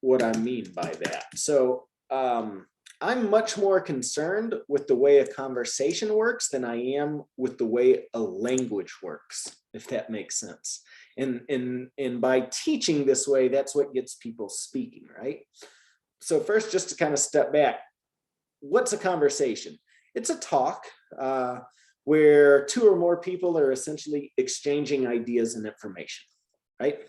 what I mean by that. So I'm much more concerned with the way a conversation works than I am with the way a language works, if that makes sense. And by teaching this way, that's what gets people speaking, right? So first, just to kind of step back, what's a conversation? It's a talk where two or more people are essentially exchanging ideas and information, right?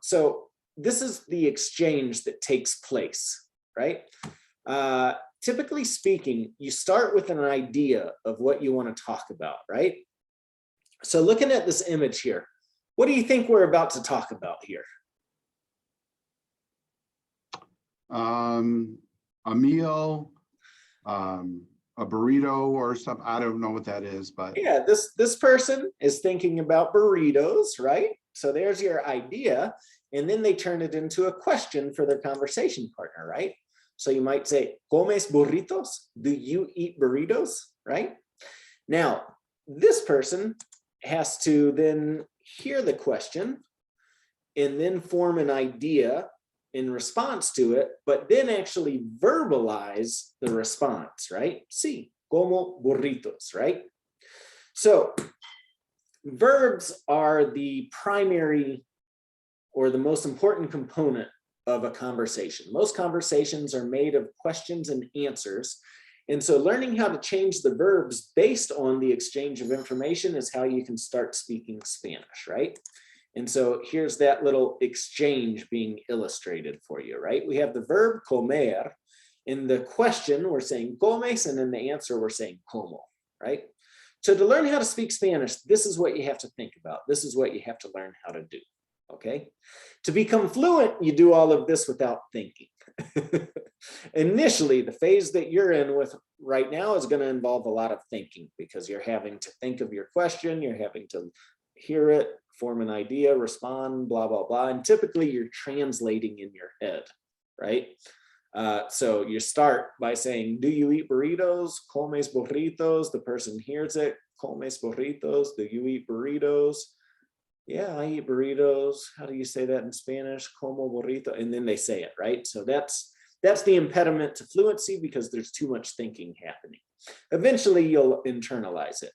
So this is the exchange that takes place, right? Typically speaking, you start with an idea of what you want to talk about, right? So looking at this image here, what do you think we're about to talk about here? A meal, a burrito or something. I don't know what that is, but yeah, this person is thinking about burritos, right? So there's your idea, and then they turn it into a question for their conversation partner, right? So you might say, ¿Comes burritos? Do you eat burritos? Right? Now, this person has to then hear the question and then form an idea in response to it, but then actually verbalize the response, right? Sí, como burritos, right? So verbs are the primary or the most important component of a conversation. Most conversations are made of questions and answers. And so learning how to change the verbs based on the exchange of information is how you can start speaking Spanish, right? And so here's that little exchange being illustrated for you, right? We have the verb comer. In the question, we're saying comes, and in the answer, we're saying como, right? So to learn how to speak Spanish, this is what you have to think about. This is what you have to learn how to do. Okay, to become fluent, you do all of this without thinking. Initially, the phase that you're in with right now is going to involve a lot of thinking because you're having to think of your question, you're having to hear it, form an idea, respond, blah, blah, blah. And typically you're translating in your head, right? So you start by saying, do you eat burritos? Comes burritos. The person hears it. Comes burritos. Do you eat burritos? Yeah, I eat burritos. How do you say that in Spanish? Como burrito. And then they say it, right? So that's the impediment to fluency because there's too much thinking happening. Eventually you'll internalize it.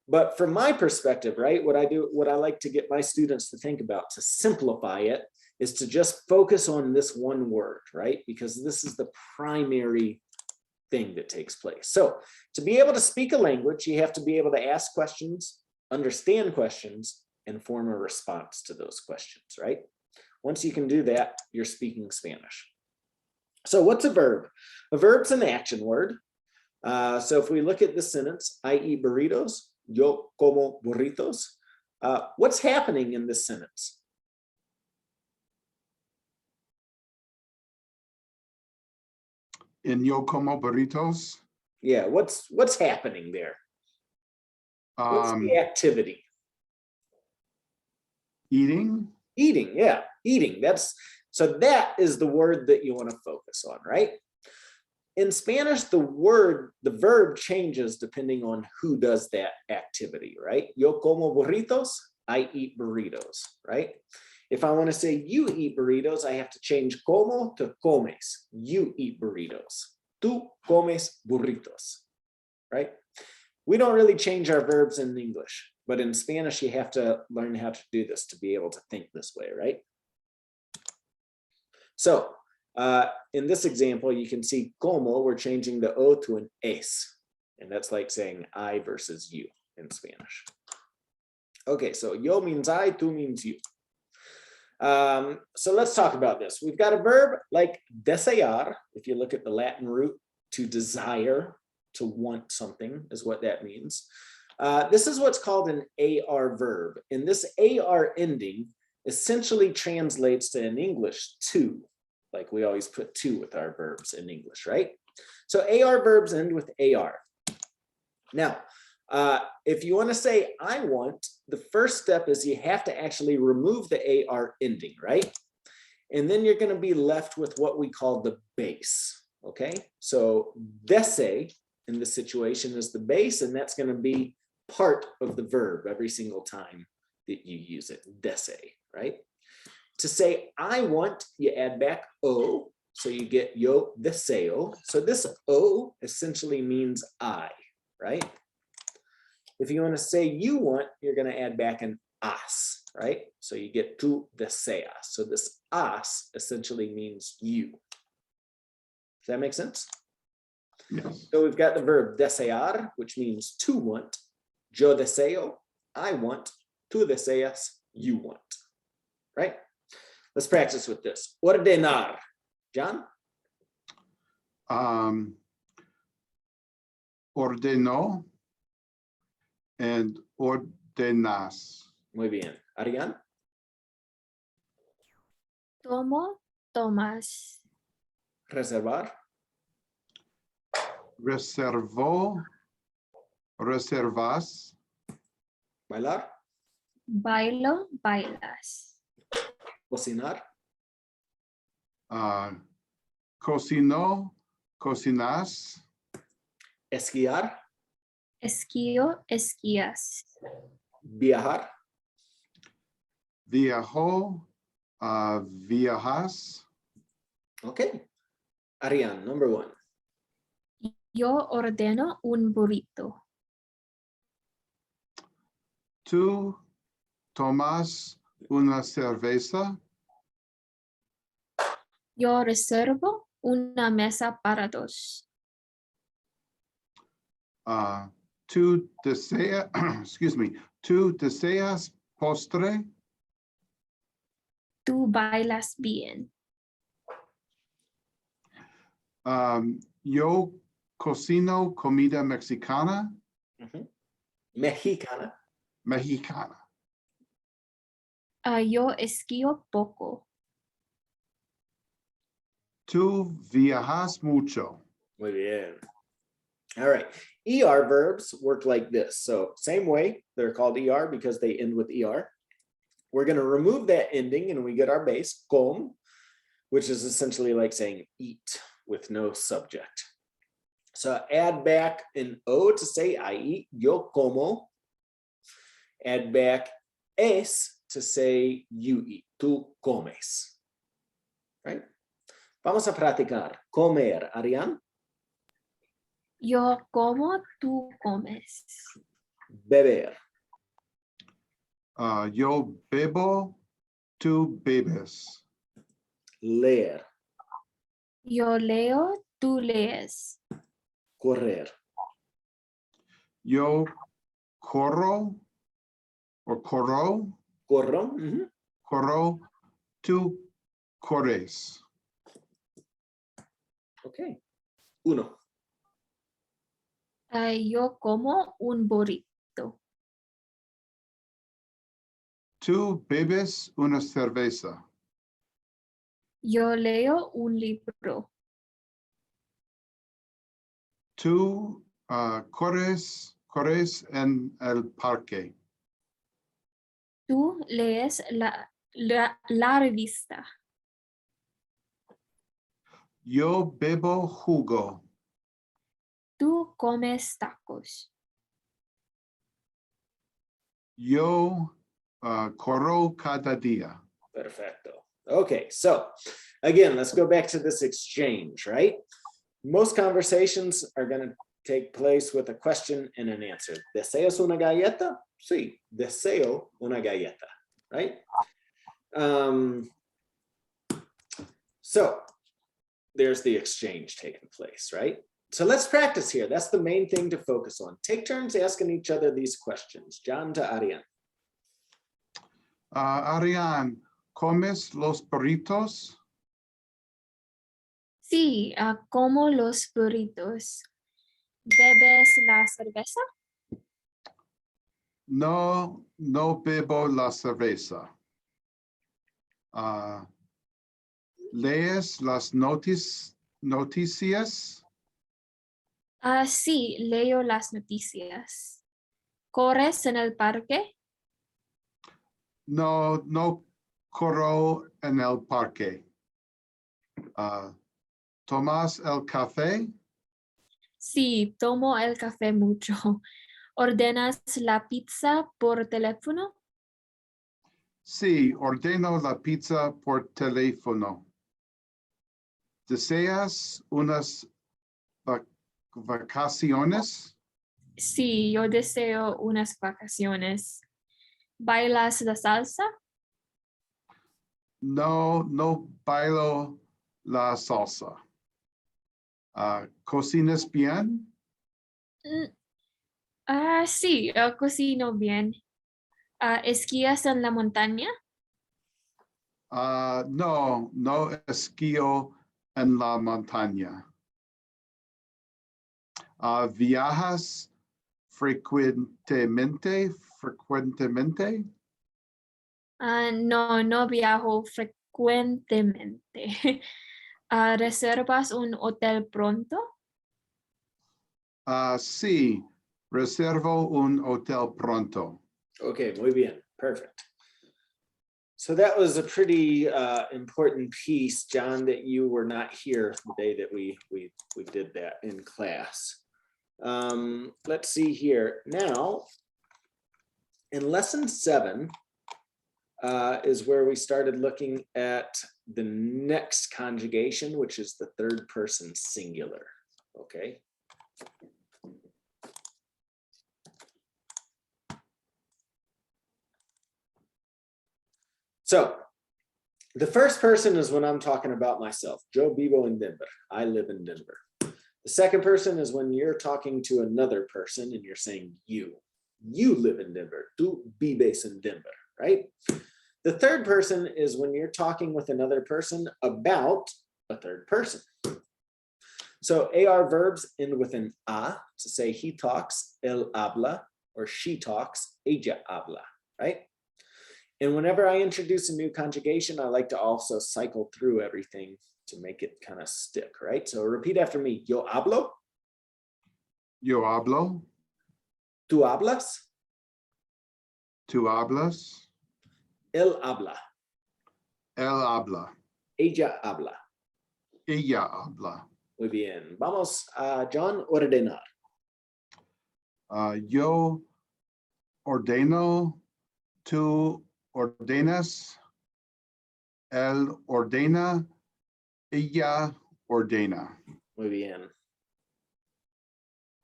But from my perspective, right, what I like to get my students to think about, to simplify it, is to just focus on this one word, right? Because this is the primary thing that takes place. So to be able to speak a language, you have to be able to ask questions, understand questions, and form a response to those questions, right? Once you can do that, you're speaking Spanish. So what's a verb? A verb's an action word. So if we look at this sentence, I eat burritos, yo como burritos. What's happening in this sentence? in yo como burritos. Yeah, what's happening there? What's the activity? Eating. Eating, yeah, eating. So that is the word that you want to focus on, right? In Spanish, the verb changes depending on who does that activity, right? Yo como burritos, I eat burritos, right? If I want to say you eat burritos, I have to change como to comes. You eat burritos. Tú comes burritos, right? We don't really change our verbs in English, but in Spanish, you have to learn how to do this to be able to think this way, right? So in this example, you can see como, we're changing the O to an es. And that's like saying I versus you in Spanish. Okay, so yo means I, tú means you. So let's talk about this. We've got a verb like desear. If you look at the Latin root, to desire, to want something is what that means. This is what's called an AR verb. And this AR ending essentially translates to, in English, to. Like we always put to with our verbs in English, right? So AR verbs end with AR. Now, if you want to say I want, the first step is you have to actually remove the AR ending, right? And then you're going to be left with what we call the base, okay? So dese in this situation is the base, and that's going to be part of the verb every single time that you use it, dese, right? To say I want, you add back O, so you get yo deseo. So this O essentially means I, right? If you want to say you want, you're going to add back an as, right? So you get tú deseas. So this as essentially means you. Does that make sense? Yes. So we've got the verb desear, which means to want. Yo deseo, I want. Tú deseas, you want. Right? Let's practice with this. Ordenar. John? Ordenó and ordenas. Muy bien. Arianne? Tomo, tomas. Reservar. Reservó, reservas. Bailar. Bailo, bailas. Cocinar. Cocinó, cocinas. Esquiar. Esquío, esquías. Viajar. Viajó, viajas. Okay. Arianne, number 1. Yo ordeno un burrito. Tú tomas una cerveza. Yo reservo una mesa para 2. Tú deseas, excuse me, tú deseas postre. Tú bailas bien. Yo cocino comida mexicana. Mexicana. Mexicana. Yo esquío poco. Tú viajas mucho. Muy bien. All right. ER verbs work like this. So same way, they're called ER because they end with ER. We're going to remove that ending and we get our base, com, which is essentially like saying eat with no subject. So add back an O to say I eat, yo como. Add back es to say you eat, tú comes. Right? Vamos a practicar. Comer, Arianne. Yo como, tú comes. Beber. Yo bebo, tú bebes. Leer. Yo leo, tú lees. Correr. Yo corro, o corro, Corro. Ujú. corro, tú corres. Ok. 1. Yo como un burrito. Tú bebes una cerveza. Yo leo un libro. Tú corres en el parque. Tú lees la revista. Yo bebo jugo. Tú comes tacos. Yo corro cada día. Perfecto. Okay, so again, let's go back to this exchange, right? Most conversations are going to take place with a question and an answer. ¿Deseas una galleta? Sí, deseo una galleta, right? So there's the exchange taking place, right? So let's practice here. That's the main thing to focus on. Take turns asking each other these questions. John to Arianne. Arianne, ¿comes los burritos? Sí, como los burritos. ¿Bebes la cerveza? No, no bebo la cerveza. ¿Lees las noticias? Sí, leo las noticias. ¿Corres en el parque? No, no corro en el parque. ¿Tomas el café? Sí, tomo el café mucho. ¿Ordenas la pizza por teléfono? Sí, ordeno la pizza por teléfono. ¿Deseas unas vacaciones? Sí, yo deseo unas vacaciones. ¿Bailas la salsa? No, no bailo la salsa. ¿Cocinas bien? Sí, yo cocino bien. ¿Esquías en la montaña? No, no esquío en la montaña. ¿Viajas frecuentemente? No, no viajo frecuentemente. ¿Reservas un hotel pronto? Sí, reservo un hotel pronto. Okay, muy bien, perfect. So that was a pretty important piece, John, that you were not here the day that we did that in class. Let's see here. Now, in lesson 7 is where we started looking at the next conjugation, which is the third person singular. Okay. So the first person is when I'm talking about myself. Yo vivo en Denver. I live in Denver. The second person is when you're talking to another person and you're saying you. You live in Denver. Tú vives en Denver, right? The third person is when you're talking with another person about a third person. So AR verbs end with an a to say he talks, él habla, or she talks, ella habla, right? And whenever I introduce a new conjugation, I like to also cycle through everything to make it kind of stick, right? So repeat after me. Yo hablo. Yo hablo. Tú hablas. Tú hablas. Él habla. Él habla. Ella habla. Ella habla. Muy bien. Vamos a John, ordenar. Yo ordeno. Tú ordenas. Él ordena. Ella ordena. Muy bien.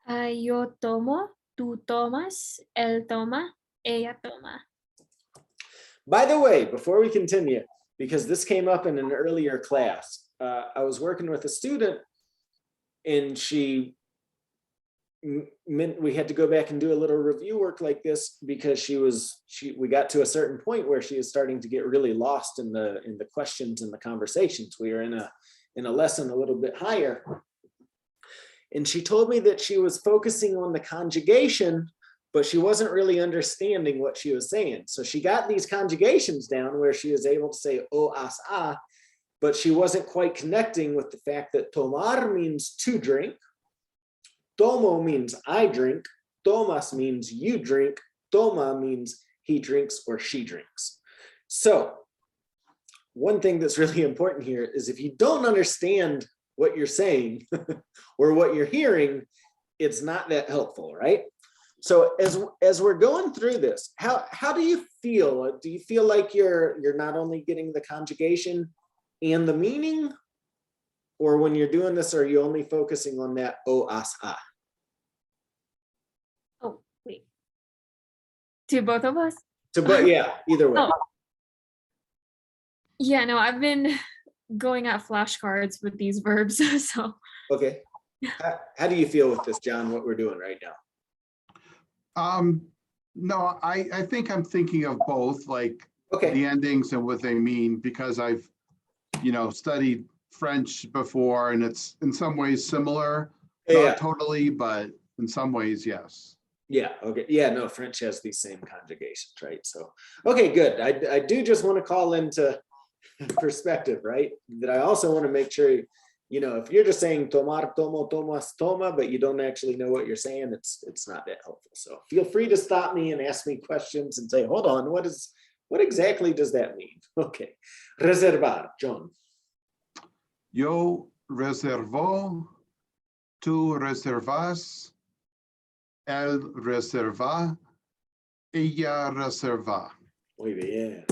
Yo tomo, tú tomas, él toma, ella toma. By the way, before we continue, because this came up in an earlier class, I was working with a student and we had to go back and do a little review work like this because we got to a certain point where she was starting to get really lost in the questions and the conversations. We were in a lesson a little bit higher. And she told me that she was focusing on the conjugation, but she wasn't really understanding what she was saying. So she got these conjugations down where she was able to say o, as, a, but she wasn't quite connecting with the fact that tomar means to drink. Tomo means I drink. Tomas means you drink. Toma means he drinks or she drinks. So one thing that's really important here is if you don't understand what you're saying or what you're hearing, it's not that helpful, right? So as we're going through this, how do you feel? Do you feel like you're not only getting the conjugation and the meaning, or when you're doing this, are you only focusing on that o, as, a? Oh, wait. To both of us? But yeah, either way. Oh. Yeah, no, I've been going at flashcards with these verbs, so. Okay. How do you feel with this, John, what we're doing right now? No, I think I'm thinking of both, like Okay. the endings and what they mean, because I've, studied French before, and it's in some ways similar. Yeah. Not totally, but in some ways, yes. Yeah. Okay. Yeah. No, French has these same conjugations, right? So, okay, good. I do just want to call into perspective, right? That I also want to make sure, if you're just saying tomar, tomo, tomas, toma, but you don't actually know what you're saying, it's not that helpful. So feel free to stop me and ask me questions and say, hold on, what exactly does that mean? Okay. Reservar, John. Yo reservo, tú reservas, él reserva, ella reserva. Muy bien.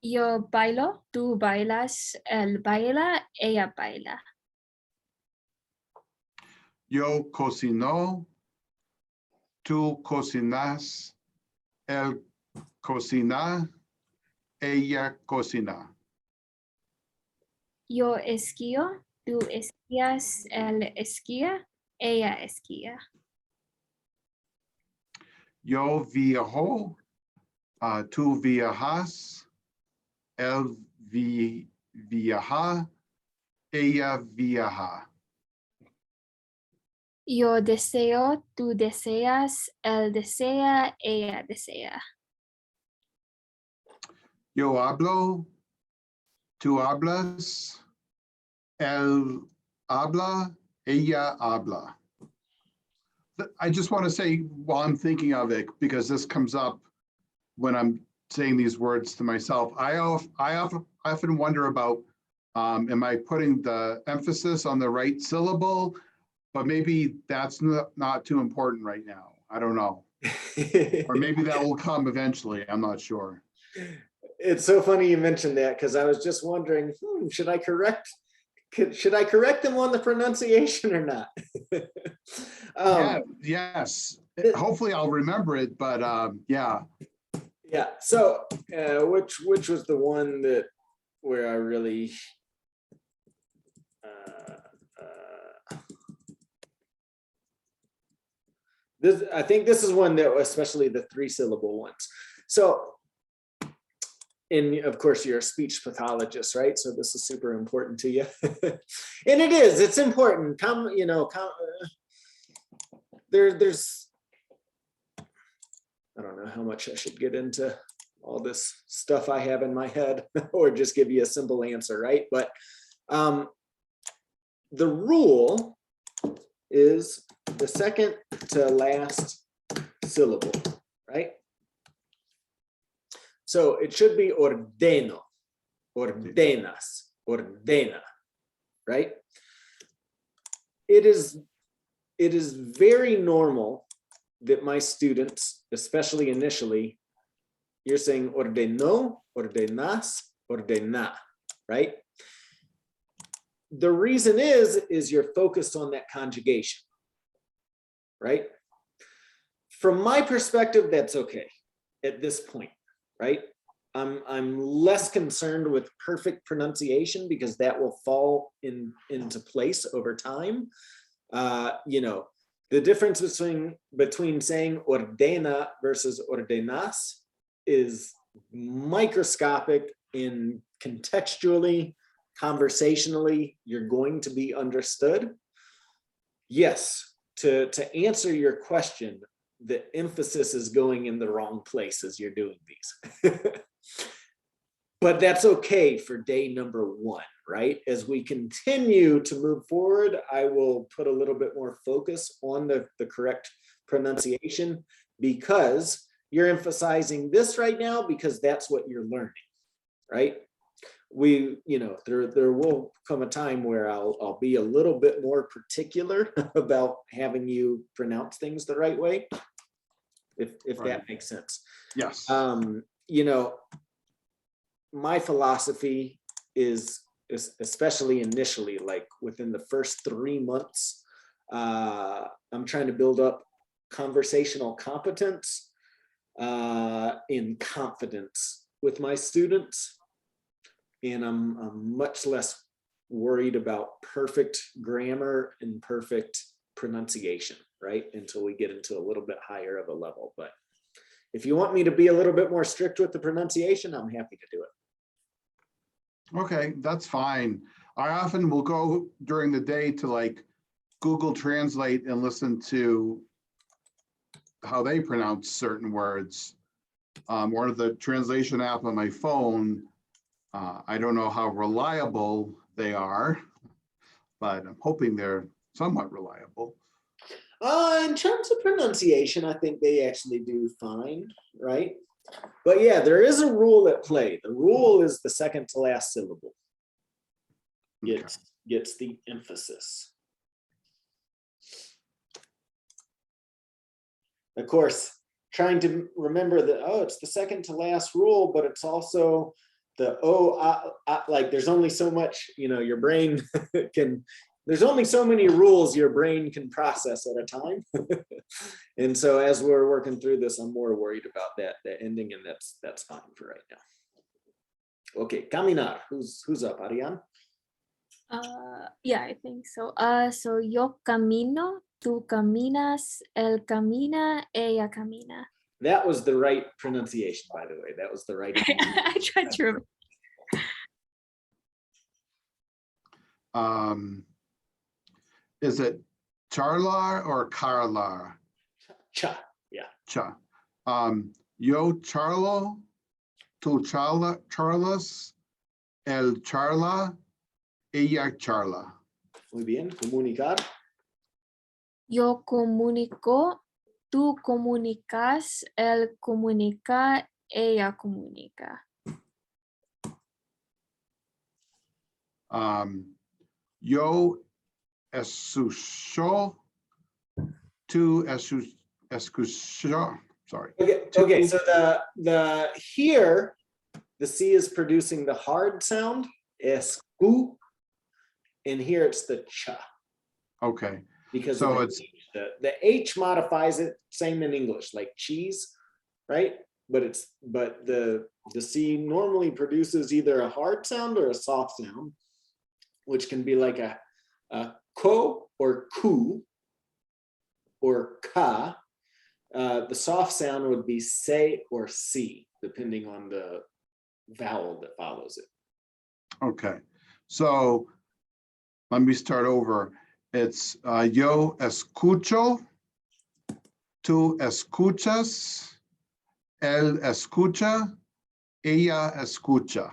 Yo bailo, tú bailas, él baila, ella baila. Yo cocino, tú cocinas, él cocina, ella cocina. Yo esquío, tú esquías, él esquía, ella esquía. Yo viajo, tú viajas, él viaja, ella viaja. Yo deseo, tú deseas, él desea, ella desea. Yo hablo, tú hablas, él habla, ella habla. I just want to say while I'm thinking of it, because this comes up when I'm saying these words to myself, I often wonder about, am I putting the emphasis on the right syllable? But maybe that's not too important right now. I don't know. Or maybe that will come eventually. I'm not sure. It's so funny you mentioned that because I was just wondering, should I correct them on the pronunciation or not? Yeah, yes. Hopefully I'll remember it, but yeah. Yeah. So which was the one that where I really this, I think this is one that, especially the 3-syllable ones. So, and of course you're a speech pathologist, right? So this is super important to you. And it's important. There's, I don't know how much I should get into all this stuff I have in my head or just give you a simple answer, right? But the rule is the second to last syllable, right? So it should be ordeno, ordenas, ordena, right? It is very normal that my students, especially initially, you're saying ordeno, ordenas, ordena, right? The reason is you're focused on that conjugation, right? From my perspective, that's okay at this point, right? I'm less concerned with perfect pronunciation because that will fall into place over time. The difference between saying ordena versus ordenas is microscopic in contextually, conversationally, you're going to be understood. Yes, to answer your question, the emphasis is going in the wrong place as you're doing these. But that's okay for day number 1, right? As we continue to move forward, I will put a little bit more focus on the correct pronunciation because you're emphasizing this right now because that's what you're learning, right? There will come a time where I'll be a little bit more particular about having you pronounce things the right way, if Right. that makes sense. Yes. My philosophy is especially initially, like within the first 3 months, I'm trying to build up conversational competence in confidence with my students. And I'm much less worried about perfect grammar and perfect pronunciation, right? Until we get into a little bit higher of a level. But if you want me to be a little bit more strict with the pronunciation, I'm happy to do it. Okay, that's fine. I often will go during the day to like Google Translate and listen to how they pronounce certain words. Or the translation app on my phone. I don't know how reliable they are, but I'm hoping they're somewhat reliable. In terms of pronunciation, I think they actually do fine, right? But yeah, there is a rule at play. The rule is the second to last syllable gets the emphasis. Of course, trying to remember that, it's the second to last rule, but it's also like there's only so much, your brain there's only so many rules your brain can process at a time. And so as we're working through this, I'm more worried about the ending, and that's fine for right now. Okay, caminar. Who's up, Arianne? Yeah, I think so. So yo camino, tú caminas, él camina, ella camina. That was the right pronunciation, by the way. That was the right. I tried to remember. Is it charlar or carlar? Cha, yeah. Cha. Yo charlo, tu charlas, el charla, ella charla. Muy bien. Comunicar. Yo comunico, tú comunicas, él comunica, ella comunica. Yo escucho, tu escucho. Sorry. Okay. So the here, the C is producing the hard sound, escu, and here it's the cha. Okay. Because So of it's the H modifies it, same in English, like cheese, right? But the C normally produces either a hard sound or a soft sound, which can be like a ko or ku or ka. The soft sound would be se or si, depending on the vowel that follows it. okay. So let me start over. It's yo escucho, tú escuchas, él escucha, ella escucha.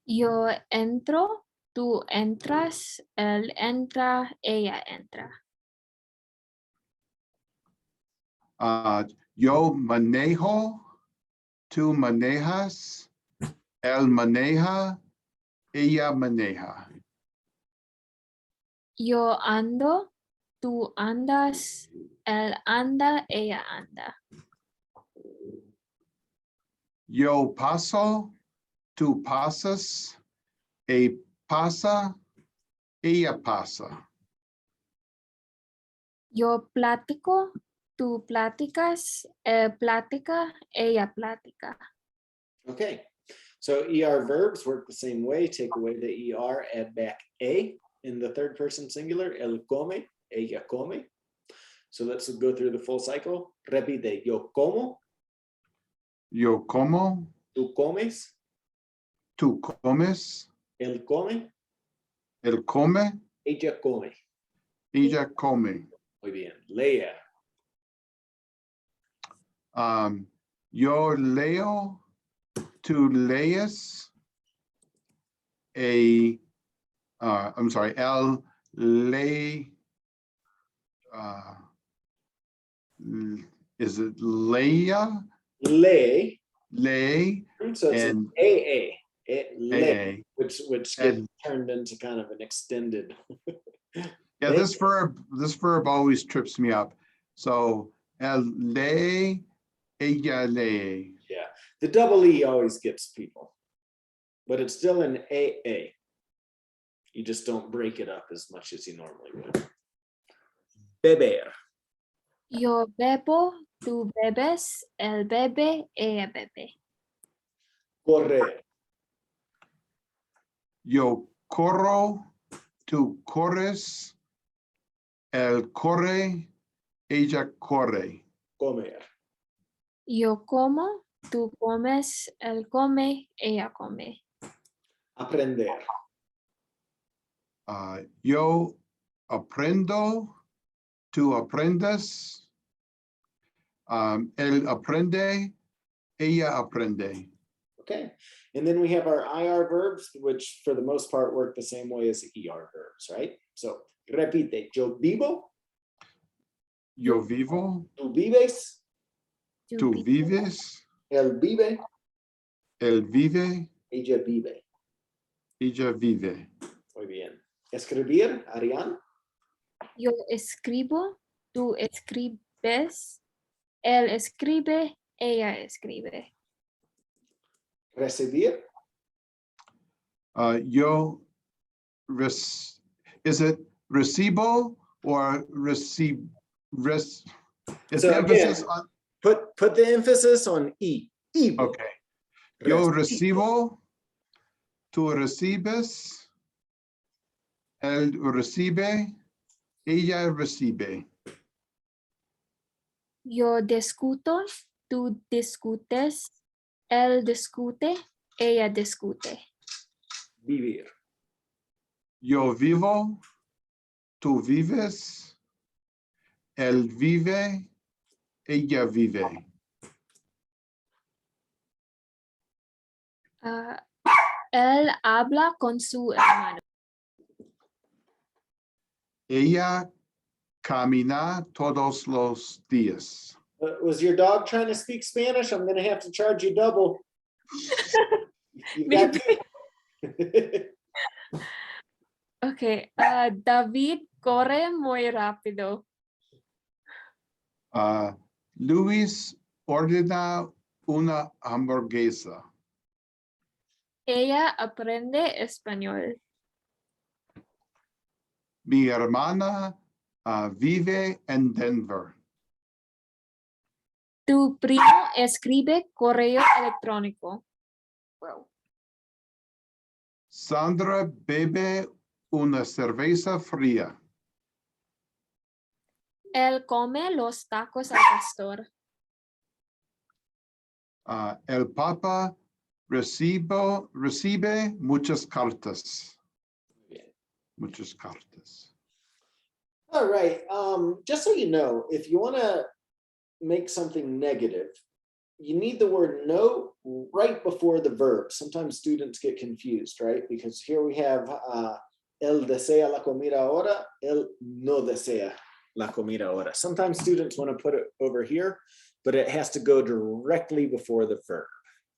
Yo entro, tú entras, él entra, ella entra. Yo manejo, tú manejas, él maneja, ella maneja. Yo ando, tú andas, él anda, ella anda. Yo paso, tú pasas, él pasa, ella pasa. Yo platico, tú platicas, él platica, ella platica. Okay, so ER verbs work the same way. Take away the ER, add back A in the third person singular. Él come, ella come. So let's go through the full cycle. Repite, yo como, Yo como, tú comes, tú comes, él come, él come, ella come. ella come. Muy bien. Leia, Yo leo, tú lees, I'm sorry, él lee, is it Leia? le. Lay, So it's and AA. Le, AA. which gets And- turned into kind of an extended. Yeah, this verb always trips me up. So él lee, ella lee. Yeah, the double E always gets people, but it's still an AA. You just don't break it up as much as you normally would. Beber, Yo bebo, tú bebes, él bebe, ella bebe. correr, Yo corro, tú corres, él corre, ella corre. comer, Yo como, tú comes, él come, ella come. aprender, Yo aprendo, tú aprendes, él aprende, ella aprende. okay. And then we have our IR verbs, which for the most part work the same way as ER verbs, right? So repite, yo vivo, Yo vivo, tú vives, tú Yo vives, él vive, él vive, ella vive. ella vive. Muy bien. Escribir, Arianne. Yo escribo, tú escribes, él escribe, ella escribe. Recibir. Is it recibo or receive? Is So the emphasis again, on, put the emphasis on E. Ibo. okay. Yo Recibo. recibo, tú recibes, él recibe, ella recibe. Yo discuto, tú discutes, él discute, ella discute. Vivir. Yo vivo, tú vives, él vive, ella vive. Ah, él habla con su hermano. Ella camina todos los días. Was your dog trying to speak Spanish? I'm going to have to charge you double. You've got Maybe. Okay, David corre muy rápido. Luis ordena una hamburguesa. Ella aprende español. Mi hermana vive en Denver. Tu primo escribe correo electrónico. Wow. Sandra bebe una cerveza fría. Él come los tacos al pastor. El Papa recibe muchas cartas. Muchas cartas. All right. Just so you know, if you want to make something negative, you need the word no right before the verb. Sometimes students get confused, right? Because here we have él desea la comida ahora, él no desea la comida ahora. Sometimes students want to put it over here, but it has to go directly before the verb,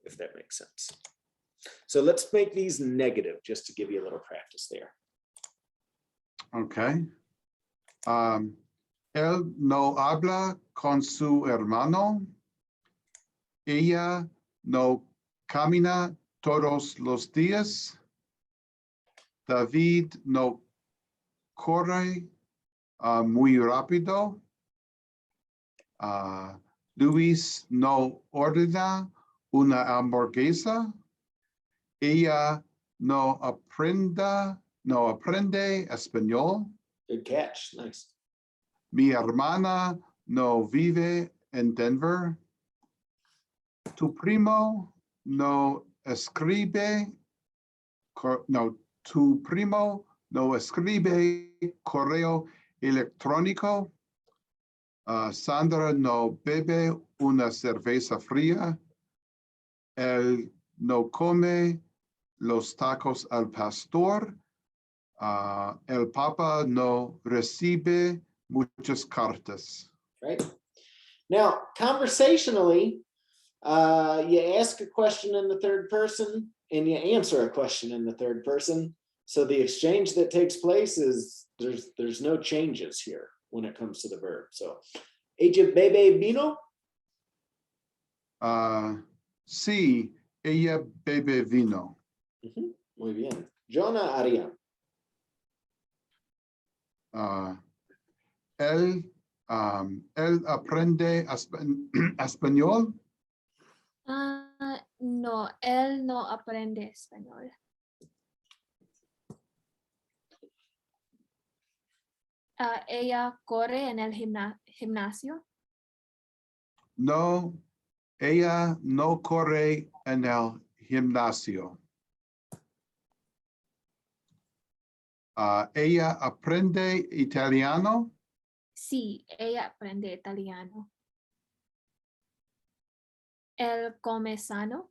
if that makes sense. So let's make these negative just to give you a little practice there. Okay. Él no habla con su hermano. Ella no camina todos los días. David no corre muy rápido. Luis no ordena una hamburguesa. Ella no aprende español. Good catch. Nice. Mi hermana no vive en Denver. Tu primo no escribe, tu primo no escribe correo electrónico. Sandra no bebe una cerveza fría. Él no come los tacos al pastor. El Papa no recibe muchas cartas. Right. Now, conversationally, you ask a question in the third person and you answer a question in the third person. So the exchange that takes place is there's no changes here when it comes to the verb. So, ella bebe vino? Sí, ella bebe vino. Muy bien. Jonah, Arianne. Él aprende español. No, él no aprende español. Ella corre en el gimnasio. No, ella no corre en el gimnasio. Ella aprende italiano. Sí, ella aprende italiano. Él come sano.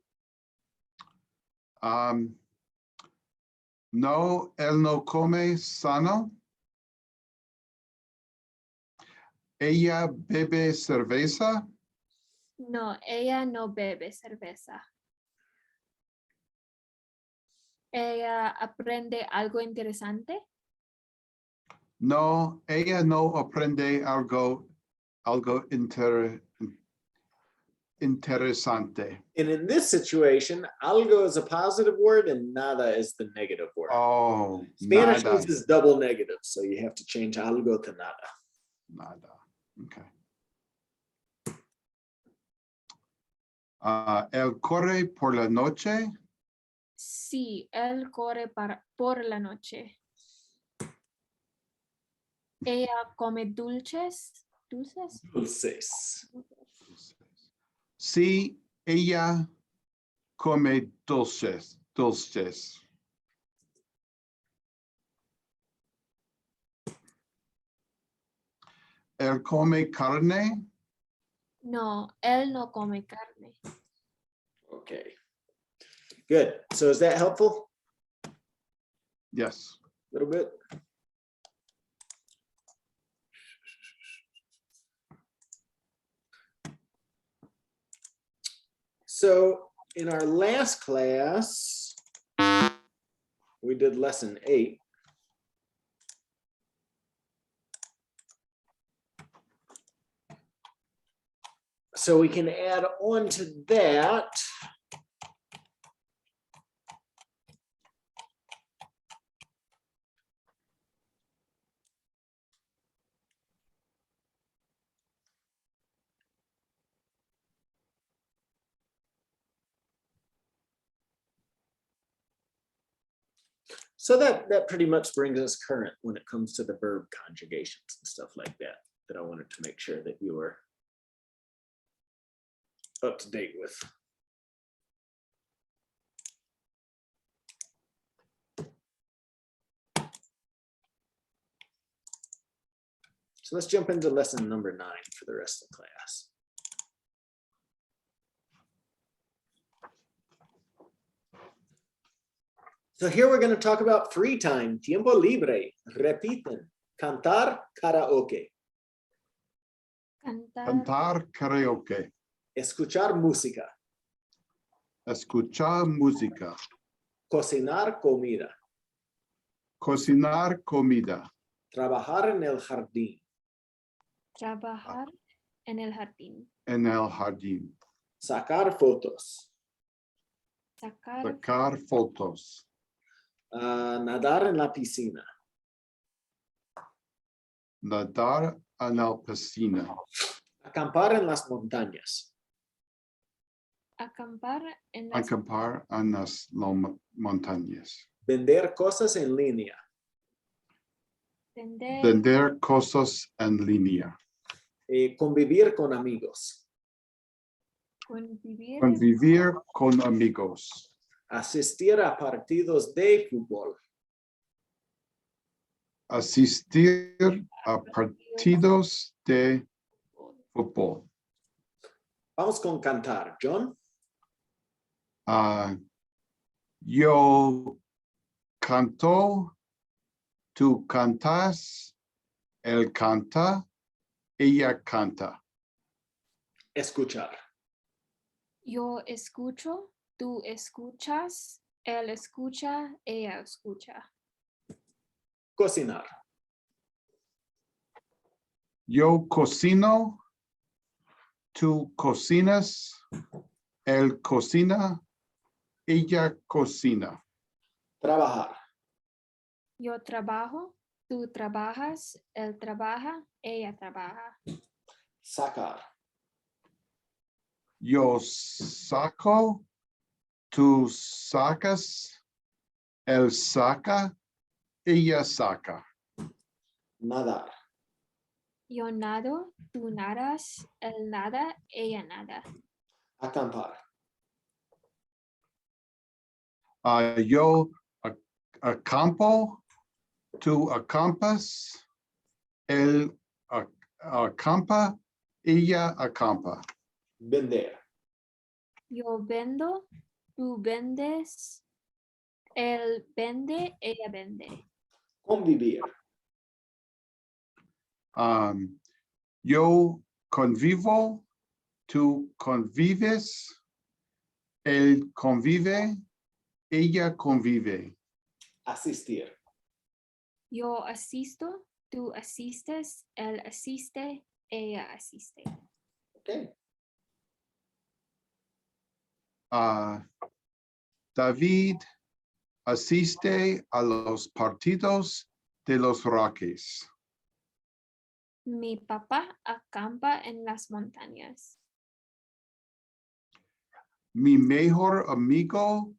No, él no come sano. Ella bebe cerveza. No, ella no bebe cerveza. Ella aprende algo interesante. No, ella no aprende algo interesante. And in this situation, algo is a positive word and nada is the negative word. Oh, Spanish nada, uses double negative, so you have to change algo to nada. nada. Okay. El corre por la noche. Sí, él corre por la noche. Ella come dulces. ¿Dulces? Dulces. Sí, ella come dulces. Dulces. Él come carne. No, él no come carne. Okay. Good. So is that helpful? Yes. A little bit? So in our last class, we did lesson 8. So we can add on to that. So that pretty much brings us current when it comes to the verb conjugations and stuff like that I wanted to make sure that you were up to date with. So let's jump into lesson number 9 for the rest of the class. So here we're going to talk about free time, tiempo libre, repiten, cantar, karaoke, Cantar karaoke. escuchar música, Escuchar música. cocinar comida, Cocinar comida. trabajar en el jardín, Trabajar en el jardín. En el jardín. sacar fotos, Sacar Sacar fotos. nadar en la piscina, Nadar en la piscina. acampar en las montañas, acampar en las Acampar en las montañas. vender cosas en línea, vender, Vender cosas en línea. convivir con amigos, convivir, Convivir con amigos. asistir a partidos de fútbol, Asistir a partidos de fútbol. Vamos con cantar. John, Yo canto, tú cantas, él canta, ella canta. escuchar, yo escucho, tú escuchas, él escucha, ella escucha. cocinar, Yo cocino, tú cocinas, él cocina, ella cocina. trabajar, Yo trabajo, tú trabajas, él trabaja, ella trabaja. sacar, Yo saco, tú sacas, él saca, ella saca. nadar, Yo nado, tú nadas, él nada, ella nada. acampar, Yo acampo, tú acampas, él acampa, ella acampa. vender, Yo vendo, tú vendes, él vende, ella vende. convivir, Yo convivo, tú convives, él convive, ella convive. asistir, Yo asisto, tú asistes, él asiste, ella asiste. okay. David asiste a los partidos de los Rockies. Mi papá acampa en las montañas. Mi mejor amigo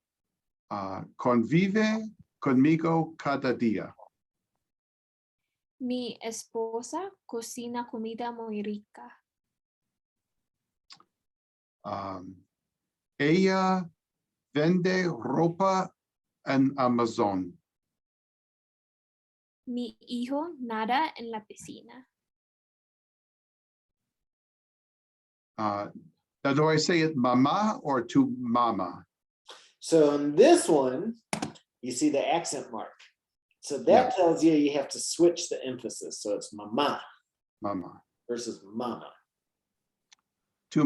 convive conmigo cada día. Mi esposa cocina comida muy rica. Ella vende ropa en Amazon. Mi hijo nada en la piscina. Now, do I say it mama or to mama? So in this one, you see the accent mark. So that tells you you have to switch the emphasis. So it's mama Mama. versus mama. To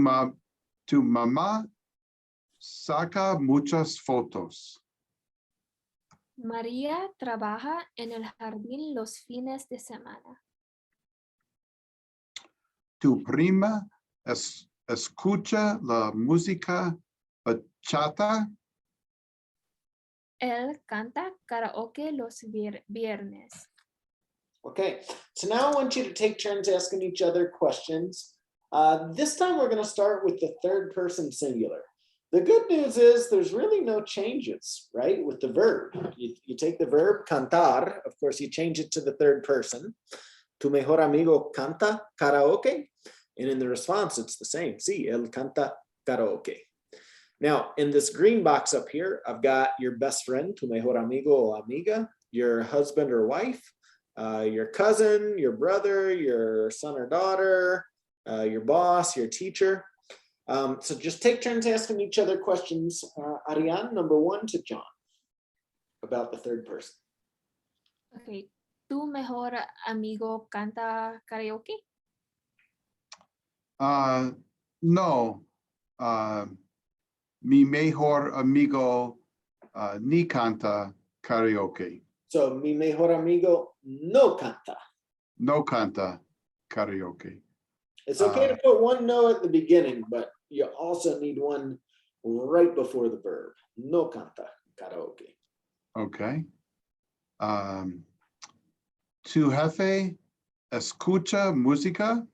mama saca muchas fotos. María trabaja en el jardín los fines de semana. Tu prima escucha la música bachata. Él canta karaoke los viernes. Okay, so now I want you to take turns asking each other questions. This time we're going to start with the third person singular. The good news is there's really no changes, right? With the verb. You take the verb cantar, of course, you change it to the third person. Tu mejor amigo canta karaoke. And in the response, it's the same. Sí, él canta karaoke. Now, in this green box up here, I've got your best friend, tu mejor amigo o amiga, your husband or wife, your cousin, your brother, your son or daughter, your boss, your teacher. So just take turns asking each other questions. Arianne, number 1 to John, about the third person. Okay. ¿Tu mejor amigo canta karaoke? No. Mi mejor amigo ni canta karaoke. So mi mejor amigo no canta. No canta karaoke. It's okay to put one no at the beginning, but you also need one right before the verb. No canta karaoke. Okay. Tu jefe escucha música?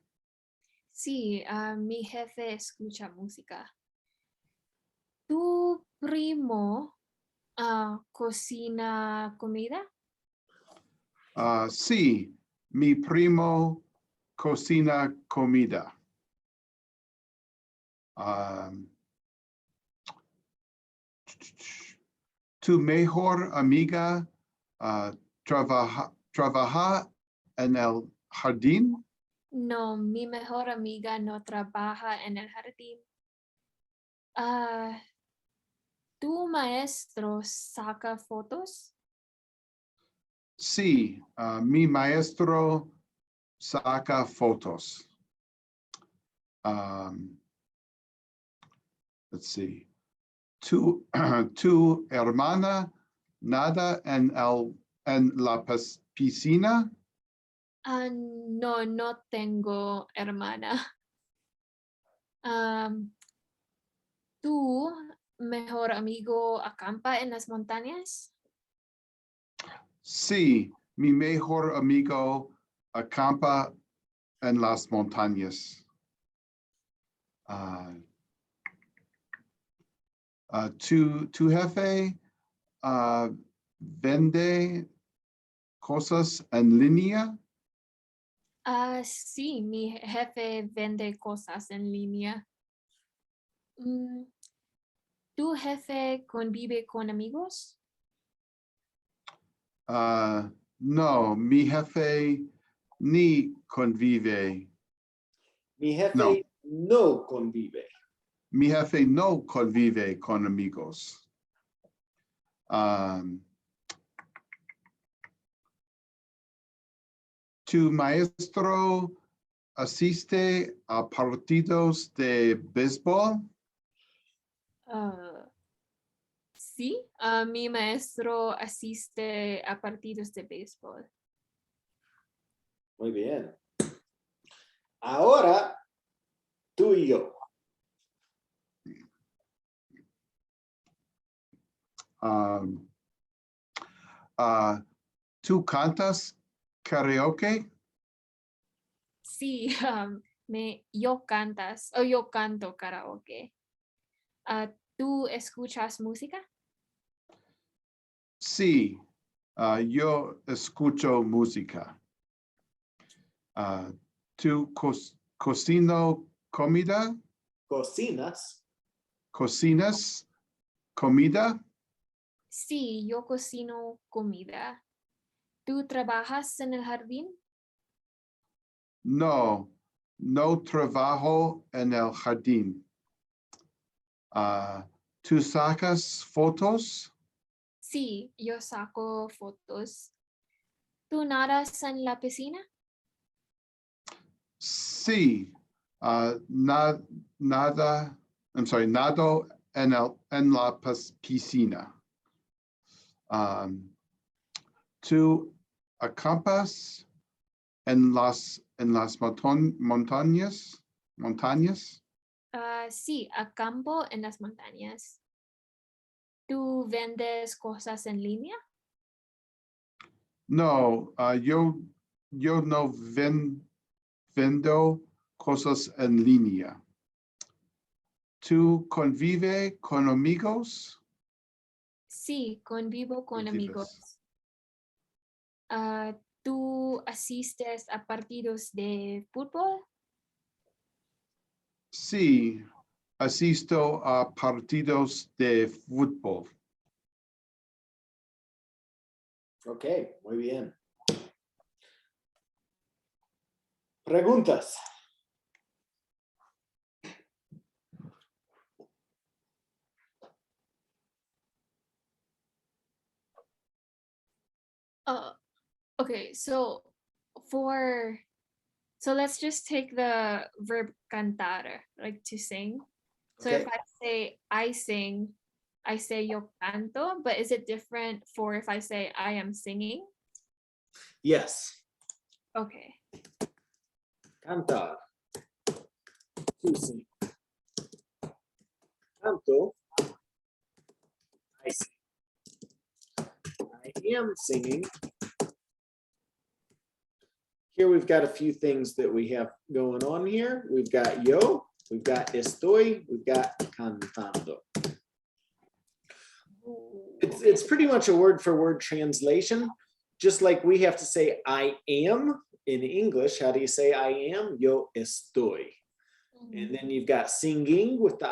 Sí, mi jefe escucha música. ¿Tu primo cocina comida? Sí, mi primo cocina comida. Tu mejor amiga trabaja en el jardín? No, mi mejor amiga no trabaja en el jardín. ¿Tu maestro saca fotos? Sí, mi maestro saca fotos. Let's see. Tu hermana nada en la piscina? No, no tengo hermana. ¿Tu mejor amigo acampa en las montañas? Sí, mi mejor amigo acampa en las montañas. Tu jefe vende cosas en línea? Sí, mi jefe vende cosas en línea. ¿Tu jefe convive con amigos? No, mi jefe ni convive. Mi jefe no convive. Mi jefe no convive con amigos. Tu maestro asiste a partidos de béisbol? Sí, mi maestro asiste a partidos de béisbol. Muy bien. Ahora, tú y yo. ¿Tú cantas karaoke? Sí, yo cantas o yo canto karaoke. ¿Tú escuchas música? Sí, yo escucho música. ¿Tú cocino comida? Cocinas. ¿Cocinas comida? Sí, yo cocino comida. ¿Tú trabajas en el jardín? No, no trabajo en el jardín. ¿Tú sacas fotos? Sí, yo saco fotos. ¿Tú nadas en la piscina? Sí, nado en la piscina. ¿Tú acampas en las montañas? Sí, acampo en las montañas. ¿Tú vendes cosas en línea? No, yo no vendo cosas en línea. ¿Tú convive con amigos? Sí, convivo con Convives. amigos. ¿Tú asistes a partidos de fútbol? Sí, asisto a partidos de fútbol. Ok, muy bien. Preguntas. Okay, so let's just take the verb cantar, like to sing. So if Okay. I say I sing, I say yo canto, but is it different for if I say I am singing? Yes. Okay. Cantar. To sing. Canto. I sing. I am singing. Here we've got a few things that we have going on here. We've got yo, we've got estoy, we've got cantando. It's pretty much a word for word translation. Just like we have to say I am in English. How do you say I am? Yo estoy. And then you've got singing with the